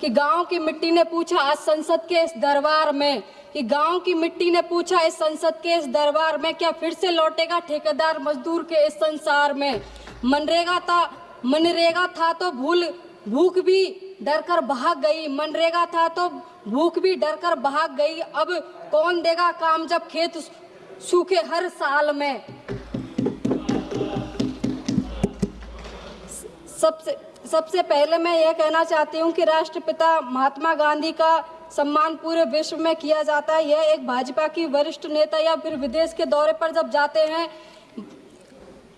कि गांव की मिट्टी ने पूछा आज संसद के इस दरबार में, कि गांव की मिट्टी ने पूछा इस संसद के इस दरबार में, क्या फिर से लौटेगा ठेकेदार मजदूर के इस संसार में। मनरेगा था तो भूख भी डर कर भाग गई, मनरेगा था तो भूख भी डर कर भाग गई। अब कौन देगा काम जब खेत सूखे हर साल में। सबसे पहले मैं यह कहना चाहती हूँ कि राष्ट्रपिता महात्मा गांधी का सम्मान पूरे विश्व में किया जाता है। यह एक भाजपा की वरिष्ठ नेता या फिर विदेश के दौरे पर जब जाते हैं,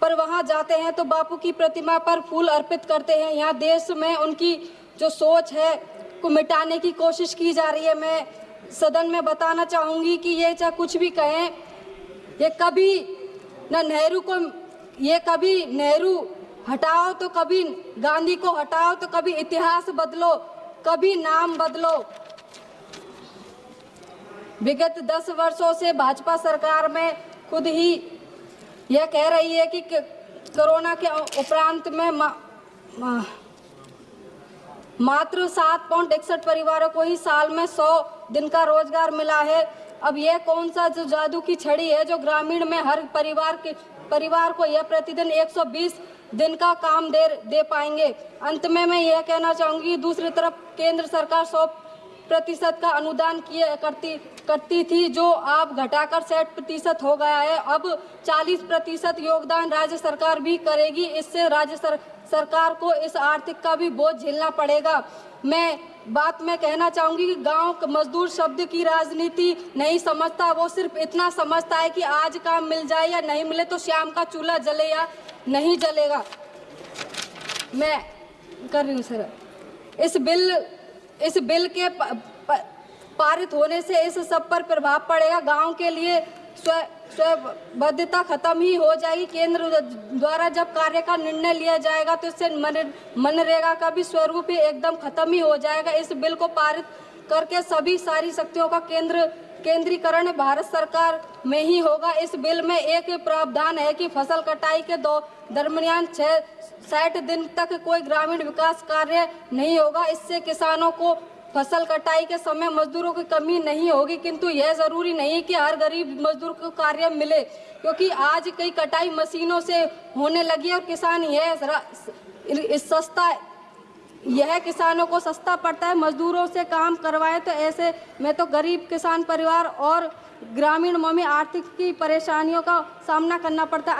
वहां जाते हैं तो बापू की प्रतिमा पर फूल अर्पित करते हैं। यहाँ देश में उनकी जो सोच है को मिटाने की कोशिश की जा रही है। मैं सदन में बताना चाहूँगी कि ये चाहे कुछ भी कहें, ये कभी नेहरू हटाओ तो कभी गांधी को हटाओ, तो कभी इतिहास बदलो, कभी नाम बदलो। विगत 10 वर्षों से भाजपा सरकार में खुद ही यह कह रही है कि कोरोना के उपरांत में मात्र 7.61 परिवारों को ही साल में 100 दिन का रोजगार मिला है। अब यह कौन सा जो जादू की छड़ी है जो ग्रामीण में हर परिवार को यह प्रतिदिन 120 दिन का काम दे पाएंगे। अंत में मैं यह कहना चाहूँगी, दूसरी तरफ केंद्र सरकार 100% का अनुदान करती थी, जो अब घटाकर 60% हो गया है। अब 40% योगदान राज्य सरकार भी करेगी। इससे राज्य सरकार को इस आर्थिक का भी बोझ झेलना पड़ेगा। मैं कहना चाहूँगी कि गांव मजदूर शब्द की राजनीति नहीं समझता, वो सिर्फ इतना समझता है कि आज काम मिल जाए या नहीं मिले तो शाम का चूल्हा जले या नहीं जलेगा। मैं कर रही हूँ सर। इस बिल के पारित होने से इस सब पर प्रभाव पड़ेगा। गांव के लिए स्वबद्धता खत्म ही हो जाएगी। केंद्र द्वारा जब कार्य का निर्णय लिया जाएगा तो इससे मनरेगा का भी स्वरूप ही एकदम खत्म ही हो जाएगा। इस बिल को पारित करके सारी शक्तियों का केंद्रीकरण भारत सरकार में ही होगा। इस बिल में एक प्रावधान है कि फसल कटाई के दरमियान 60 दिन तक कोई ग्रामीण विकास कार्य नहीं होगा। इससे किसानों को फसल कटाई के समय मजदूरों की कमी नहीं होगी, किंतु यह जरूरी नहीं कि हर गरीब मजदूर को कार्य मिले, क्योंकि आज कई कटाई मशीनों से होने लगी और किसान यह किसानों को सस्ता पड़ता है। मजदूरों से काम करवाए तो ऐसे में तो गरीब किसान परिवार और ग्रामीण में आर्थिक की परेशानियों का सामना करना पड़ता है।